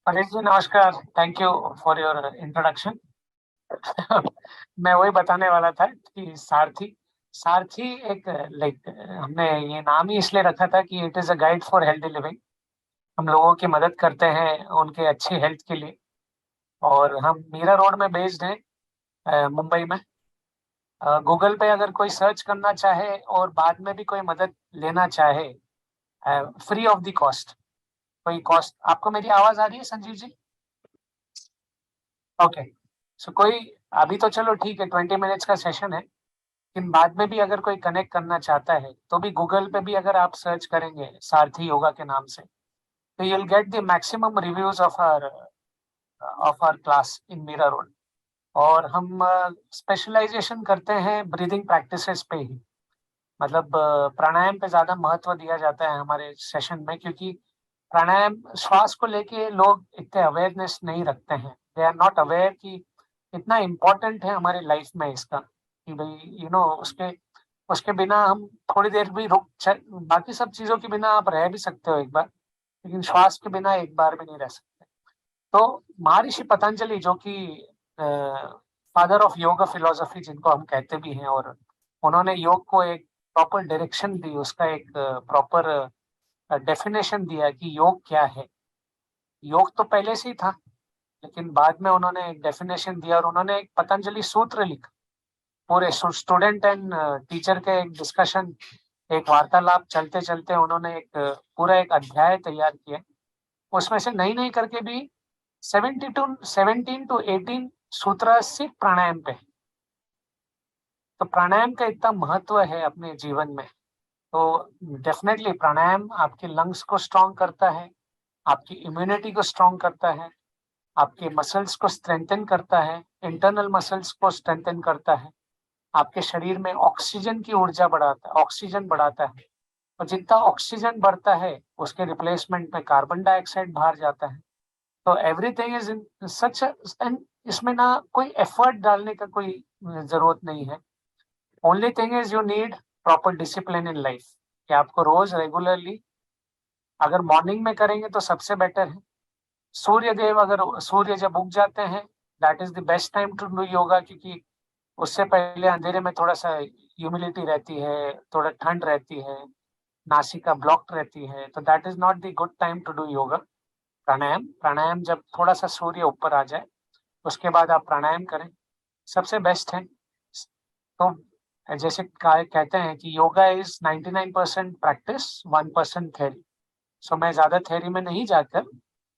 परेश जी नमस्कार। Thank you for your introduction. मैं वही बताने वाला था कि सारथी सारथी एक लाइक हमने ये नाम ही इसलिए रखा था कि it is a guide for healthy living. हम लोगों की मदद करते हैं उनके अच्छी हेल्थ के लिए। और हम मीरा रोड में बेस्ड हैं, मुंबई में। गूगल पे अगर कोई सर्च करना चाहे और बाद में भी कोई मदद लेना चाहे, फ्री ऑफ द कॉस्ट। कोई कॉस्ट आपको मेरी आवाज आ रही है संजीव जी? ओके। सो कोई अभी तो चलो ठीक है, 20 मिनट्स का सेशन है, लेकिन बाद में भी अगर कोई कनेक्ट करना चाहता है तो भी गूगल पे भी अगर आप सर्च करेंगे सारथी योगा के नाम से, तो you'll get the maximum reviews of our class in Mira Road. और हम स्पेशलाइजेशन करते हैं ब्रीदिंग प्रैक्टिसेस पे ही। मतलब प्राणायाम पे ज्यादा महत्व दिया जाता है हमारे सेशन में, क्योंकि प्राणायाम श्वास को लेके लोग इतने अवेयरनेस नहीं रखते हैं। दे आर नॉट अवेयर कि इतना इम्पोर्टेंट है हमारी लाइफ में इसका, कि भाई उसके उसके बिना हम थोड़ी देर भी बाकी सब चीजों के बिना आप रह भी सकते हो एक बार, लेकिन श्वास के बिना एक बार भी नहीं रह सकते। तो महर्षि पतंजलि, जो कि फादर ऑफ योगा फिलोसफी जिनको हम कहते भी हैं, और उन्होंने योग को एक प्रॉपर डायरेक्शन दी, उसका एक प्रॉपर डेफिनेशन दिया कि योग क्या है। योग तो पहले से ही था, लेकिन बाद में उन्होंने एक डेफिनेशन दिया और उन्होंने एक पतंजलि सूत्र लिखा। पूरे स्टूडेंट एंड टीचर के एक डिस्कशन, एक वार्तालाप चलते चलते उन्होंने एक पूरा एक अध्याय तैयार किया। उसमें से नहीं नहीं करके भी 17 to 18 सूत्र सिर्फ प्राणायाम पे है। तो प्राणायाम का इतना महत्व है अपने जीवन में। तो डेफिनेटली प्राणायाम आपके लंग्स को स्ट्रांग करता है, आपकी इम्यूनिटी को स्ट्रांग करता है, आपके मसल्स को स्ट्रेंथन करता है, इंटरनल मसल्स को स्ट्रेंथन करता है, आपके शरीर में ऑक्सीजन की ऊर्जा बढ़ाता है, ऑक्सीजन बढ़ाता है। और जितना ऑक्सीजन बढ़ता है उसके रिप्लेसमेंट में कार्बन डाइऑक्साइड बाहर जाता है। तो everything is in such and इसमें ना कोई एफर्ट डालने का कोई जरूरत नहीं है। Only thing is you need proper discipline in life, कि आपको रोज रेगुलरली, अगर मॉर्निंग में करेंगे तो सबसे बेटर है। सूर्य देव, अगर सूर्य जब उग जाते हैं, that is the best time to do yoga, क्योंकि उससे पहले अंधेरे में थोड़ा सा ह्यूमिडिटी रहती है, थोड़ा ठंड रहती है, नासिका ब्लॉक्ड रहती है, तो that is not the good time to do yoga. प्राणायाम प्राणायाम जब थोड़ा सा सूर्य ऊपर आ जाए उसके बाद आप प्राणायाम करें, सबसे बेस्ट है। तो जैसे कहते हैं कि योगा इज 99% प्रैक्टिस, 1% थ्योरी। सो मैं ज्यादा थ्योरी में नहीं जाकर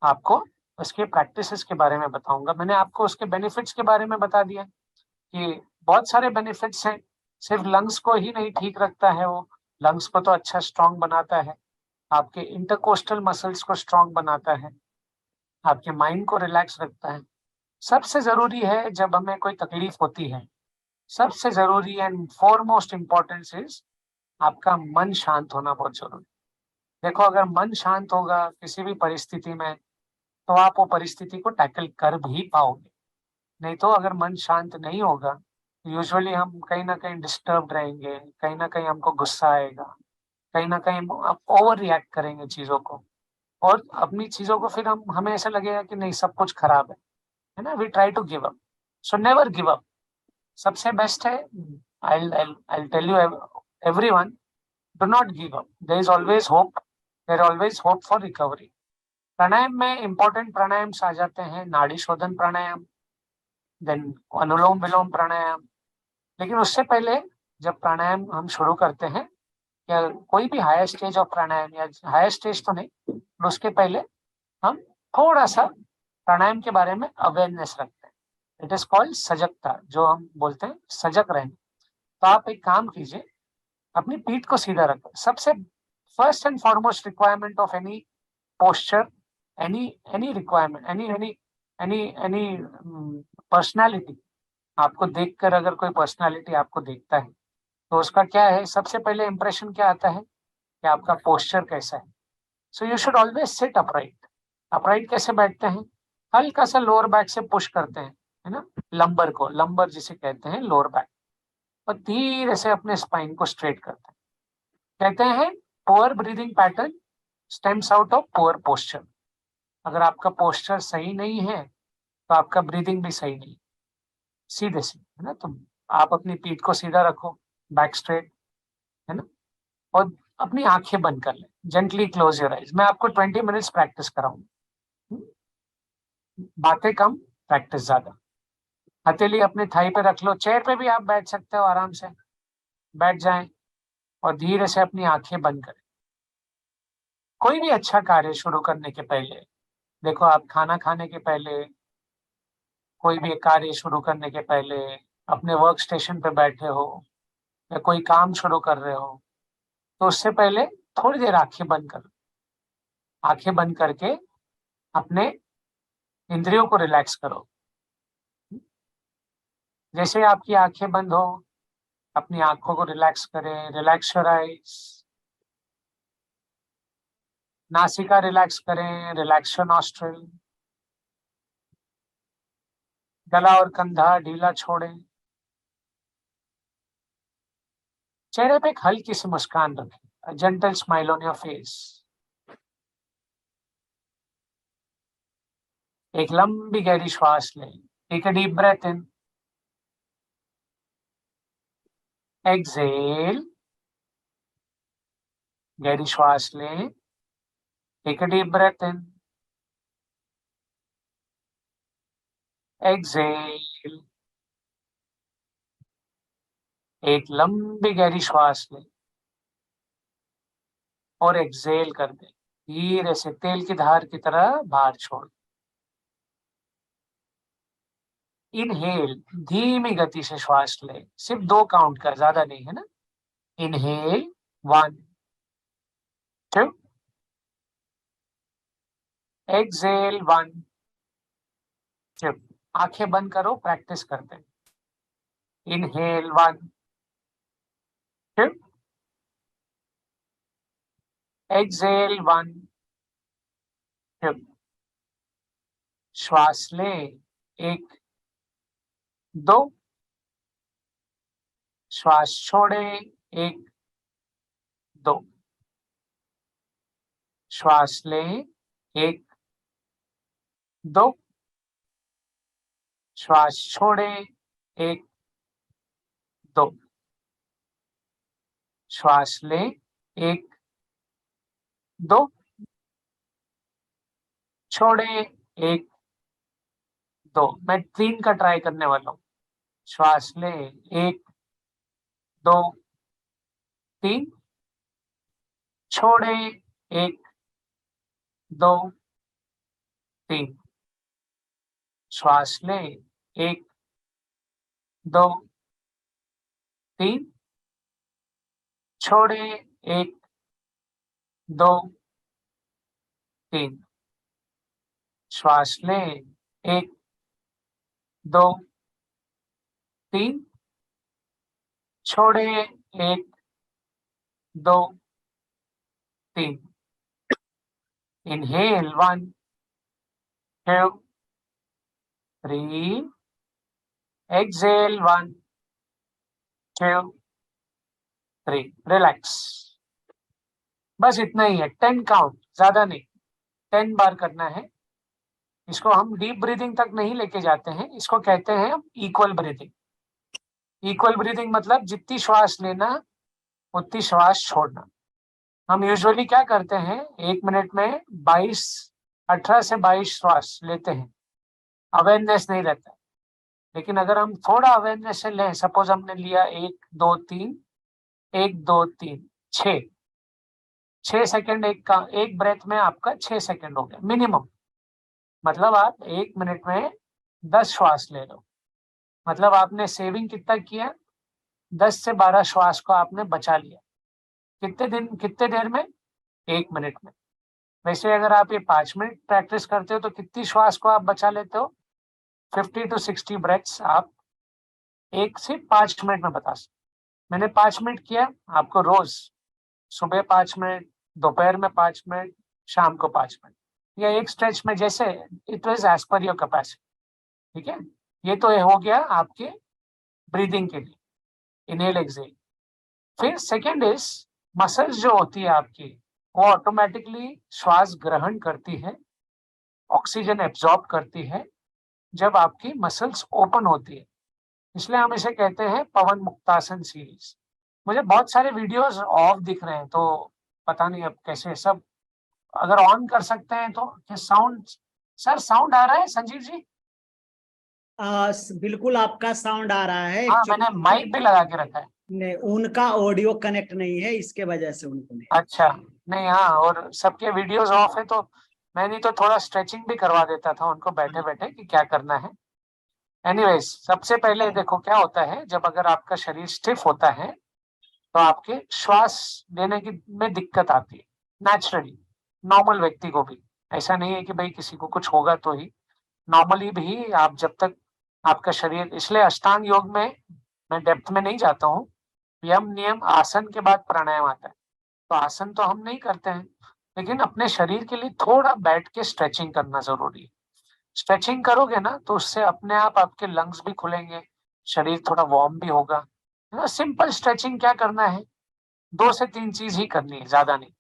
आपको उसके प्रैक्टिसेस के बारे में बताऊंगा। मैंने आपको उसके बेनिफिट्स के बारे में बता दिया कि बहुत सारे बेनिफिट्स हैं। सिर्फ लंग्स को ही नहीं ठीक रखता है वो, लंग्स को तो अच्छा स्ट्रांग बनाता है, आपके इंटरकोस्टल मसल्स को स्ट्रांग बनाता है, आपके माइंड को रिलैक्स रखता है। सबसे जरूरी है जब हमें कोई तकलीफ होती है, सबसे जरूरी एंड फॉरमोस्ट इम्पोर्टेंस इज आपका मन शांत होना बहुत जरूरी। देखो, अगर मन शांत होगा किसी भी परिस्थिति में, तो आप वो परिस्थिति को टैकल कर भी पाओगे। नहीं तो अगर मन शांत नहीं होगा, यूजुअली हम कहीं ना कहीं डिस्टर्ब रहेंगे, कहीं ना कहीं हमको गुस्सा आएगा, कहीं ना कहीं हम ओवर रिएक्ट करेंगे चीजों को, और अपनी चीजों को फिर हमें ऐसा लगेगा कि नहीं, सब कुछ खराब है ना। We try to give up. So never give up. सबसे बेस्ट है, I tell you everyone, do not give up. There is always hope, there always hope for recovery. प्राणायाम में इंपॉर्टेंट प्राणायाम आ जाते हैं, नाड़ी शोधन प्राणायाम, देन अनुलोम विलोम प्राणायाम। लेकिन उससे पहले जब प्राणायाम हम शुरू करते हैं, या कोई भी हायर स्टेज ऑफ प्राणायाम, या हायर स्टेज तो नहीं, पर उसके पहले हम थोड़ा सा प्राणायाम के बारे में अवेयरनेस रखते हैं। इट इज कॉल्ड सजगता, जो हम बोलते हैं सजग रहना। तो आप एक काम कीजिए, अपनी पीठ को सीधा रखें। सबसे first and foremost requirement of any posture, any any requirement, any any any any personality, आपको देखकर अगर कोई पर्सनालिटी आपको देखता है, तो उसका क्या है, सबसे पहले इंप्रेशन क्या आता है कि आपका पोस्चर कैसा है। So you should always sit upright. Upright कैसे बैठते हैं? हल्का सा लोअर बैक से पुश करते हैं, है ना, लंबर को, लंबर जिसे कहते हैं लोअर बैक, और धीरे से अपने स्पाइन को स्ट्रेट करते हैं। कहते हैं poor breathing pattern stems out of poor posture. अगर आपका पोस्चर सही नहीं है तो आपका ब्रीदिंग भी सही नहीं, सीधे सीधे, है ना। तो आप अपनी पीठ को सीधा रखो, बैक स्ट्रेट, है ना, और अपनी आंखें बंद कर लें, जेंटली क्लोज योर आइज। मैं आपको 20 मिनट्स प्रैक्टिस कराऊंगा, बातें कम, प्रैक्टिस ज्यादा। हथेली अपने थाई पे रख लो, चेयर पे भी आप बैठ सकते हो, आराम से बैठ जाएं और धीरे से अपनी आंखें बंद करें। कोई भी अच्छा कार्य शुरू करने के पहले, देखो आप खाना खाने के पहले, कोई भी कार्य शुरू करने के पहले, अपने वर्क स्टेशन पे बैठे हो या कोई काम शुरू कर रहे हो, तो उससे पहले थोड़ी देर आंखें बंद करो। आंखें बंद करके अपने इंद्रियों को रिलैक्स करो। जैसे आपकी आंखें बंद हो, अपनी आंखों को रिलैक्स करें, रिलैक्स योर आइज। नासिका रिलैक्स करें, रिलैक्स योर नॉस्ट्रिल। गला और कंधा ढीला छोड़ें। चेहरे पे एक हल्की सी मुस्कान रखें, gentle smile on your face. एक लंबी गहरी श्वास लें, take a deep breath in, exhale. गहरी श्वास लें, take a deep breath in, exhale. एक लंबी गहरी श्वास लें और एक्सहेल कर दें, धीरे से तेल की धार की तरह बाहर छोड़। इनहेल, धीमी गति से श्वास लें, सिर्फ 2 काउंट का, ज्यादा नहीं, है ना। Inhale 1 2, exhale 1 2। आंखें बंद करो, प्रैक्टिस करते हैं। Inhale 1 2, exhale 1 2। श्वास लें, 1 2, श्वास छोड़ें, 1 2, श्वास लें, 1 2, श्वास छोड़ें, 1 2, श्वास लें, 1 2, छोड़ें, 1 2। मैं 3 का ट्राई करने वाला हूँ। श्वास लें, 1 2 3, छोड़ें, 1 2 3, श्वास लें, 1 2 3, छोड़ें, 1 2 3, श्वास लें, 1 2 3, छोड़ें, 1 2 3। Inhale 1 2 3, exhale 1 2 3, relax. बस इतना ही है, 10 काउंट, ज्यादा नहीं, 10 बार करना है। इसको हम डीप ब्रीदिंग तक नहीं लेके जाते हैं, इसको कहते हैं हम इक्वल ब्रीदिंग। इक्वल ब्रीदिंग मतलब जितनी श्वास लेना उतनी श्वास छोड़ना। हम यूजुअली क्या करते हैं, 1 मिनट में 18 से 22 श्वास लेते हैं, अवेयरनेस नहीं रहता। लेकिन अगर हम थोड़ा अवेयरनेस से लें, सपोज हमने लिया 1 2 3, 1 2 3 6, 6 सेकंड, एक ब्रेथ में आपका 6 सेकंड हो गया मिनिमम। मतलब आप 1 मिनट में 10 श्वास ले लो, मतलब आपने सेविंग कितना किया, 10 से 12 श्वास को आपने बचा लिया। कितने देर में, 1 मिनट में। वैसे अगर आप ये 5 मिनट प्रैक्टिस करते हो तो कितनी श्वास को आप बचा लेते हो, 50 to 60 ब्रेथ्स आप 1 से 5 मिनट में बता सकते। मैंने 5 मिनट किया, आपको रोज सुबह 5 मिनट, दोपहर में 5 मिनट, शाम को 5 मिनट, या एक स्ट्रेच में, जैसे it was as per your capacity. ठीक है, ये तो हो गया आपके ब्रीदिंग के लिए, इनहेल एक्सहेल। फिर सेकेंड इज, मसल्स जो होती है आपकी, वो ऑटोमेटिकली श्वास ग्रहण करती है ऑक्सीजन एब्जॉर्ब करती है जब आपकी मसल्स ओपन होती है, इसलिए हम इसे कहते हैं पवन मुक्तासन सीरीज। मुझे बहुत सारे वीडियोस ऑफ दिख रहे हैं, तो पता नहीं अब कैसे सब, अगर ऑन कर सकते हैं तो। क्या साउंड, सर साउंड आ रहा है संजीव जी? बिल्कुल आपका साउंड आ रहा है। हाँ, मैंने माइक भी लगा के रखा है। नहीं, उनका ऑडियो कनेक्ट नहीं है, इसके वजह से उनको नहीं। अच्छा, नहीं हाँ, और सबके वीडियोस ऑफ है तो मैं नहीं तो थोड़ा स्ट्रेचिंग भी करवा देता था उनको बैठे बैठे कि क्या करना है। एनीवेज, सबसे पहले देखो क्या होता है, जब अगर आपका शरीर स्टिफ होता है तो आपके श्वास लेने की में दिक्कत आती है नेचुरली, नॉर्मल व्यक्ति को भी। ऐसा नहीं है कि भाई किसी को कुछ होगा तो ही, नॉर्मली भी आप जब तक आपका शरीर, इसलिए अष्टांग योग में मैं डेप्थ में नहीं जाता हूँ। यम नियम आसन के बाद प्राणायाम आता है, तो आसन तो हम नहीं करते हैं, लेकिन अपने शरीर के लिए थोड़ा बैठ के स्ट्रेचिंग करना जरूरी है। स्ट्रेचिंग करोगे ना तो उससे अपने आप आपके लंग्स भी खुलेंगे, शरीर थोड़ा वार्म भी होगा, है ना। सिंपल स्ट्रेचिंग क्या करना है, 2 से 3 चीज ही करनी है, ज्यादा नहीं,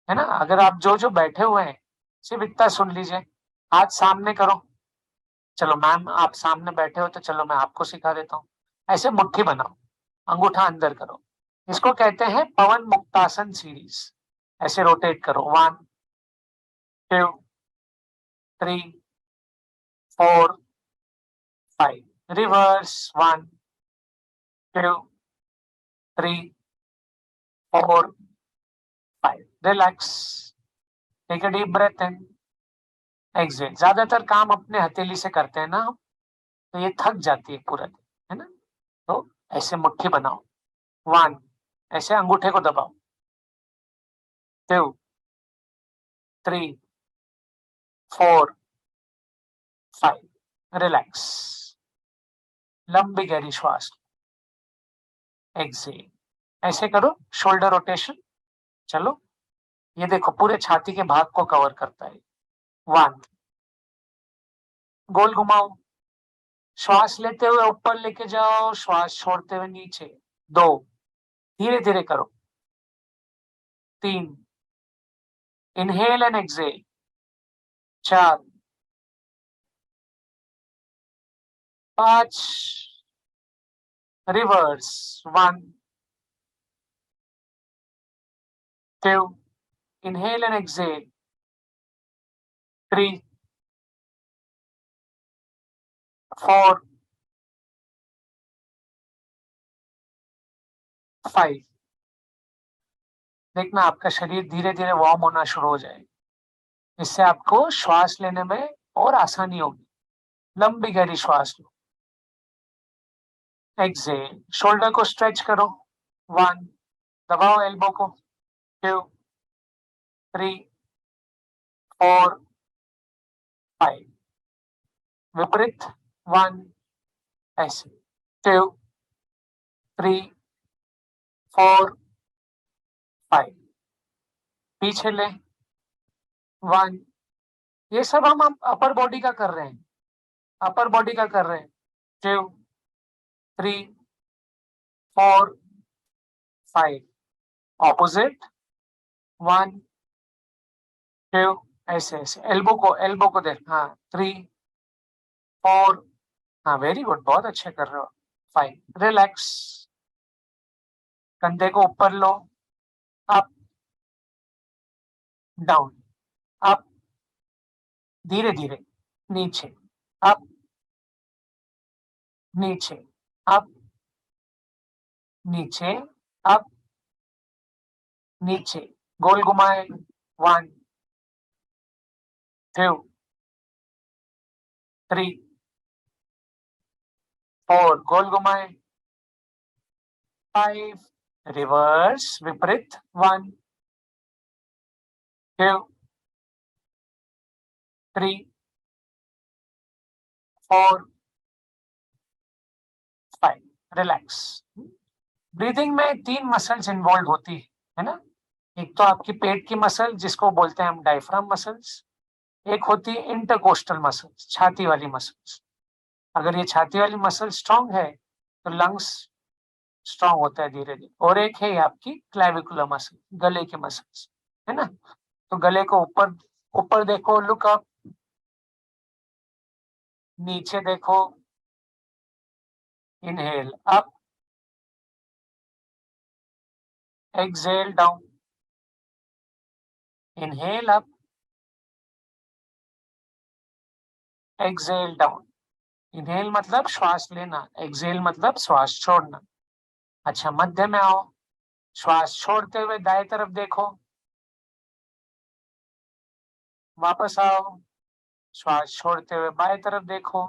है ना। अगर आप जो जो बैठे हुए हैं सिर्फ इतना सुन लीजिए, हाथ सामने करो। चलो मैम आप सामने बैठे हो तो चलो मैं आपको सिखा देता हूँ। ऐसे मुट्ठी बनाओ, अंगूठा अंदर करो, इसको कहते हैं पवन मुक्तासन सीरीज। ऐसे रोटेट करो, 1 2 3 4 5, reverse, 1 2 3 4 5, relax, take a deep breath in, exhale. ज्यादातर काम अपने हथेली से करते हैं ना हम, तो ये थक जाती है पूरा दिन, है ना। तो ऐसे मुट्ठी बनाओ, 1, ऐसे अंगूठे को दबाओ, 2 3 4 5, रिलैक्स, लंबी गहरी श्वास, एक्सेल। ऐसे करो, शोल्डर रोटेशन। चलो, ये देखो पूरे छाती के भाग को कवर करता है। 1, गोल घुमाओ, श्वास लेते हुए ऊपर लेके जाओ, श्वास छोड़ते हुए नीचे। 2, धीरे धीरे करो। 3, inhale and exhale. 4, 5, reverse, 1 2, inhale and exhale. 3 4 5। देखना आपका शरीर धीरे धीरे वार्म होना शुरू हो जाए, इससे आपको श्वास लेने में और आसानी होगी। लंबी गहरी श्वास लो, एक्सेल, शोल्डर को स्ट्रेच करो। 1, दबाओ एल्बो को। 2 3 4 5, विपरीत। 1, ऐसे। 2 3 4 5, पीछे ले। 1, ये सब हम अपर बॉडी का कर रहे हैं, अपर बॉडी का कर रहे हैं। 2 3 4 5, ऑपोजिट। 1 2, ऐसे ऐसे, एल्बो को दे, हाँ। 3 4, हाँ वेरी गुड, बहुत अच्छे कर रहे हो। 5, रिलैक्स, कंधे को ऊपर लो, अप डाउन, अप, धीरे धीरे, नीचे, अप नीचे, अप नीचे, अप नीचे, गोल घुमाए। 1 2 3 4, गोल घुमाए। 5, रिवर्स, विपरीत। 1 2 3 4 5, रिलैक्स। ब्रीदिंग में 3 मसल्स इन्वॉल्व होती है ना। एक तो आपकी पेट की मसल जिसको बोलते हैं हम डायफ्राम मसल्स, एक होती है इंटरकोस्टल मसल्स, छाती वाली मसल्स। अगर ये छाती वाली मसल स्ट्रांग है तो लंग्स स्ट्रांग होता है धीरे धीरे। और एक है आपकी क्लेविकुलर मसल, गले की मसल्स, है ना। तो गले को ऊपर ऊपर देखो, लुक अप, नीचे देखो, inhale up, exhale down, inhale up, exhale down. Inhale मतलब श्वास लेना, एक्सहेल मतलब श्वास छोड़ना। अच्छा, मध्य में आओ, श्वास छोड़ते हुए दाएं तरफ देखो, वापस आओ, श्वास छोड़ते हुए बाएं तरफ देखो,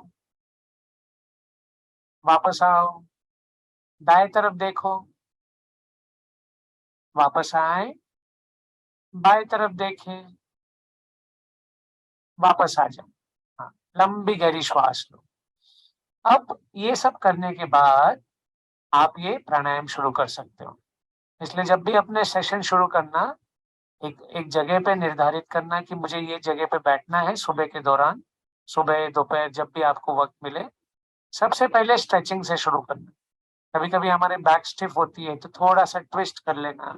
वापस आओ, दाएं तरफ देखो, वापस आए, बाएं तरफ देखें, वापस आ जाए। हाँ, लंबी गहरी श्वास लो। अब ये सब करने के बाद आप ये प्राणायाम शुरू कर सकते हो। इसलिए जब भी अपने सेशन शुरू करना, एक जगह पे निर्धारित करना कि मुझे ये जगह पे बैठना है सुबह के दौरान, सुबह दोपहर जब भी आपको वक्त मिले। सबसे पहले स्ट्रेचिंग से शुरू करना। कभी कभी हमारे बैक स्टिफ होती है तो थोड़ा सा ट्विस्ट कर लेना,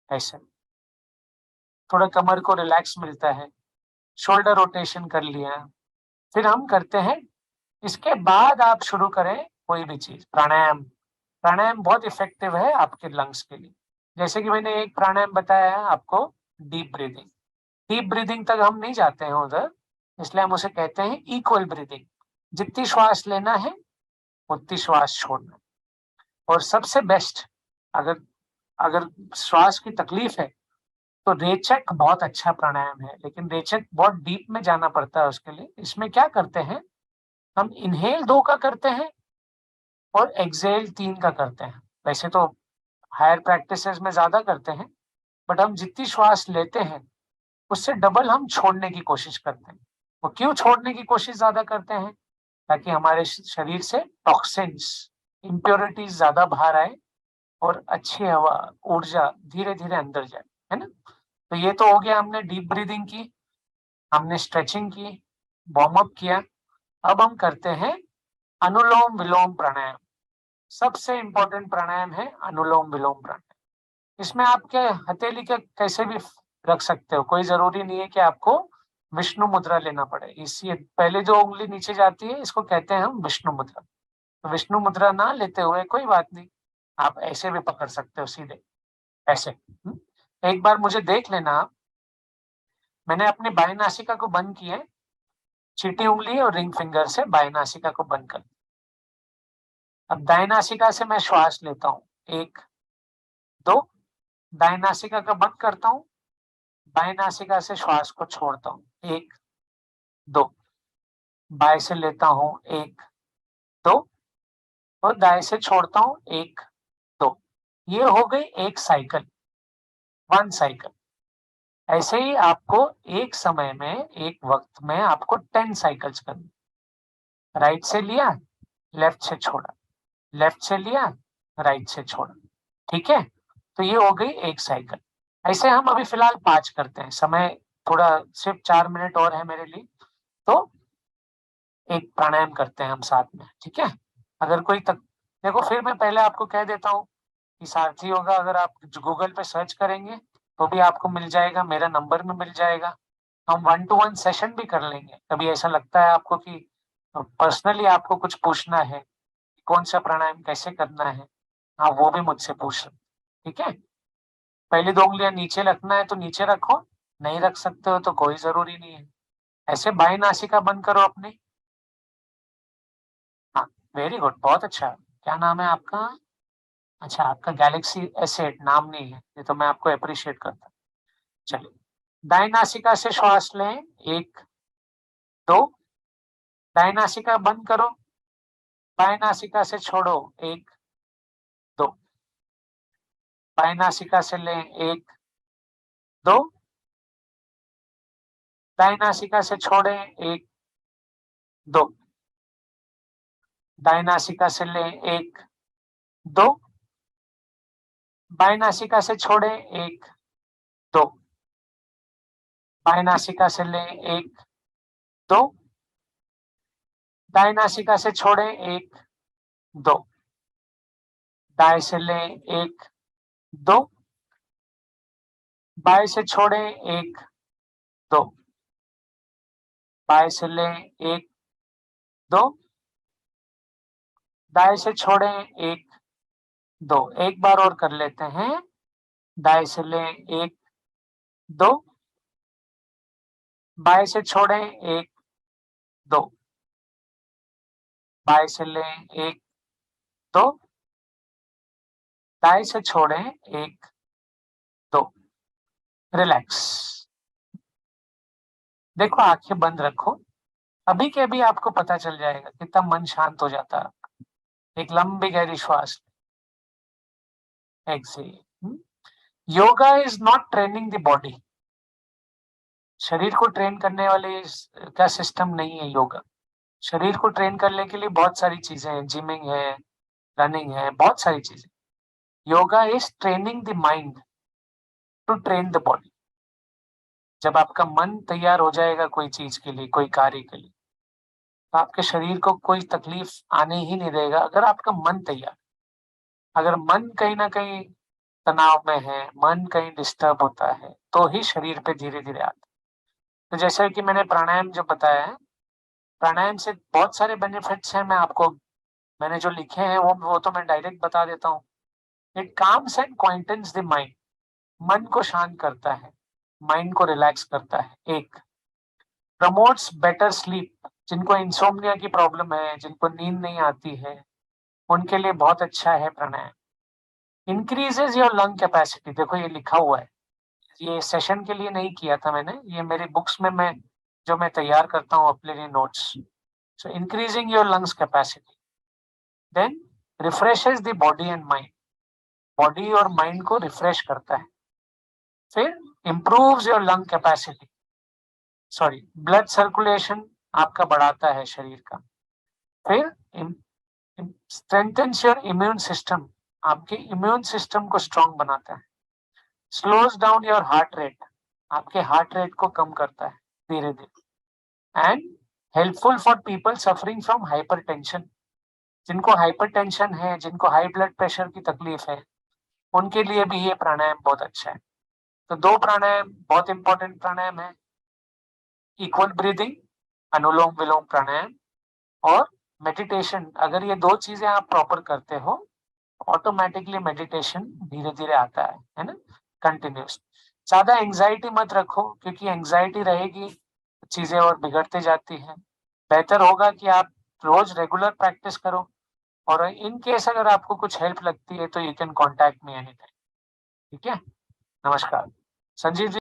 ऐसे थोड़ा कमर को रिलैक्स मिलता है, शोल्डर रोटेशन कर लिया। फिर हम करते हैं, इसके बाद आप शुरू करें कोई भी चीज। प्राणायाम, प्राणायाम बहुत इफेक्टिव है आपके लंग्स के लिए। जैसे कि मैंने एक प्राणायाम बताया है आपको, डीप ब्रीदिंग। डीप ब्रीदिंग तक हम नहीं जाते हैं उधर, इसलिए हम उसे कहते हैं इक्वल ब्रीदिंग। जितनी श्वास लेना है उतनी श्वास छोड़ना। और सबसे बेस्ट, अगर अगर श्वास की तकलीफ है तो रेचक बहुत अच्छा प्राणायाम है, लेकिन रेचक बहुत डीप में जाना पड़ता है उसके लिए। इसमें क्या करते हैं, हम इनहेल 2 का करते हैं और एक्सहेल 3 का करते हैं। वैसे तो हायर प्रैक्टिसेस में ज्यादा करते हैं, बट हम जितनी श्वास लेते हैं उससे डबल हम छोड़ने की कोशिश करते हैं। वो क्यों छोड़ने की कोशिश ज्यादा करते हैं? ताकि हमारे शरीर से टॉक्सिन्स, इम्प्योरिटीज ज्यादा बाहर आए और अच्छी हवा, ऊर्जा धीरे धीरे अंदर जाए, है ना। तो ये तो हो गया, हमने डीप ब्रीदिंग की, हमने स्ट्रेचिंग की, वार्म अप किया। अब हम करते हैं अनुलोम विलोम प्राणायाम। सबसे इंपॉर्टेंट प्राणायाम है अनुलोम विलोम प्राणायाम। इसमें आपके हथेली के कैसे भी रख सकते हो, कोई जरूरी नहीं है कि आपको विष्णु मुद्रा लेना पड़े। इसी पहले जो उंगली नीचे जाती है इसको कहते हैं हम विष्णु मुद्रा। तो विष्णु मुद्रा ना लेते हुए कोई बात नहीं, आप ऐसे भी पकड़ सकते हो सीधे, ऐसे। एक बार मुझे देख लेना आप। मैंने अपनी बाएं नासिका को बंद किया है, चीटी उंगली और रिंग फिंगर से बाएं नासिका को बंद कर। अब दाएं नासिका से मैं श्वास लेता हूँ, 1 2, दाएं नासिका का बंद करता हूँ, बाएं नासिका से श्वास को छोड़ता हूँ, 1 2, बाएं से लेता हूँ, 1 2, और दाएं से छोड़ता हूँ, 1 2। ये हो गई एक साइकिल, 1 साइकिल। ऐसे ही आपको एक समय में, एक वक्त में आपको 10 साइकिल्स करनी। राइट से लिया, लेफ्ट से छोड़ा, लेफ्ट से लिया, राइट से छोड़ा। ठीक है, तो ये हो गई एक साइकिल। ऐसे हम अभी फिलहाल 5 करते हैं। समय थोड़ा सिर्फ 4 मिनट और है मेरे लिए, तो एक प्राणायाम करते हैं हम साथ में, ठीक है। अगर कोई देखो, फिर मैं पहले आपको कह देता हूँ कि सारथी योगा अगर आप गूगल पे सर्च करेंगे तो भी आपको मिल जाएगा, मेरा नंबर भी मिल जाएगा। हम 1 to 1 सेशन भी कर लेंगे। कभी ऐसा लगता है आपको कि पर्सनली आपको कुछ पूछना है, कौन सा प्राणायाम कैसे करना है, हाँ वो भी मुझसे पूछ सकते, ठीक है। पहली 2 उंगलियां नीचे रखना है तो नीचे रखो, नहीं रख सकते हो तो कोई जरूरी नहीं है। ऐसे बाएं नासिका बंद करो अपनी। हाँ, वेरी गुड, बहुत अच्छा। क्या नाम है आपका? अच्छा, आपका गैलेक्सी एसेट नाम नहीं है, ये तो मैं आपको अप्रिशिएट करता हूँ। चलिए, दाएं नासिका से श्वास लें, 1 2, दाएं नासिका बंद करो, बाएं नासिका से छोड़ो, 1 2, बाएं नासिका से लें, 1 2, दाएं नासिका से छोड़ें, 1 2, दाएं नासिका से लें, 1 2, बाएं नासिका से छोड़ें, 1 2, बाएं नासिका से लें, 1 2, दाएं नासिका से छोड़ें, 1 2, दाएं से लें, 1 2, बाएं से छोड़ें, 1 2, बाएं से लें, 1 2, दाएं से छोड़ें 1, 2, एक बार और कर लेते हैं, दाएं से लें 1, 2, बाएं से छोड़ें 1, 2, बाएं से लें 1, 2, दाएं से छोड़ें 1, 2, रिलैक्स। देखो आंखें बंद रखो, अभी के अभी आपको पता चल जाएगा कितना मन शांत हो जाता है। एक लंबी गहरी श्वास, exhale. Yoga is not training the body, शरीर को ट्रेन करने वाले का सिस्टम नहीं है योगा। शरीर को ट्रेन करने के लिए बहुत सारी चीजें हैं, जिमिंग है, रनिंग है, बहुत सारी चीजें। Yoga is training the mind to train the body. जब आपका मन तैयार हो जाएगा कोई चीज के लिए, कोई कार्य के लिए, तो आपके शरीर को कोई तकलीफ आने ही नहीं देगा, अगर आपका मन तैयार। अगर मन कहीं ना कहीं तनाव में है, मन कहीं डिस्टर्ब होता है, तो ही शरीर पे धीरे धीरे आता है। तो जैसे कि मैंने प्राणायाम जो बताया है, प्राणायाम से बहुत सारे बेनिफिट्स हैं। मैंने जो लिखे हैं वो तो मैं डायरेक्ट बता देता हूँ। It calms and quietens the mind, मन को शांत करता है, माइंड को रिलैक्स करता है। एक, प्रमोट्स बेटर स्लीप, जिनको इंसोम्निया की प्रॉब्लम है, जिनको नींद नहीं आती है, उनके लिए बहुत अच्छा है प्राणायाम। इंक्रीजेज योर लंग कैपेसिटी, देखो ये लिखा हुआ है, ये सेशन के लिए नहीं किया था मैंने, ये मेरी बुक्स में मैं तैयार करता हूँ अपने लिए notes. So increasing your lungs capacity, then refreshes the body and mind, body और माइंड को रिफ्रेश करता है। फिर improves your lung capacity, sorry blood circulation आपका बढ़ाता है शरीर का। फिर स्ट्रेंथन्स योर इम्यून सिस्टम, आपके इम्यून सिस्टम को स्ट्रांग बनाता है। Slows down your heart rate, आपके हार्ट रेट को कम करता है धीरे धीरे। And helpful for people suffering from hypertension, जिनको हाइपरटेंशन है, जिनको हाई ब्लड प्रेशर की तकलीफ है, उनके लिए भी ये प्राणायाम बहुत अच्छा है। तो 2 प्राणायाम बहुत इंपॉर्टेंट प्राणायाम है, इक्वल ब्रीदिंग, अनुलोम विलोम प्राणायाम, और मेडिटेशन। अगर ये 2 चीजें आप प्रॉपर करते हो, ऑटोमेटिकली मेडिटेशन धीरे धीरे आता है ना, कंटिन्यूस। ज्यादा एंजाइटी मत रखो, क्योंकि एंजाइटी रहेगी चीजें और बिगड़ते जाती हैं। बेहतर होगा कि आप रोज रेगुलर प्रैक्टिस करो, और इन केस अगर आपको कुछ हेल्प लगती है तो you can contact me any time. ठीक है, नमस्कार। संजीव जी।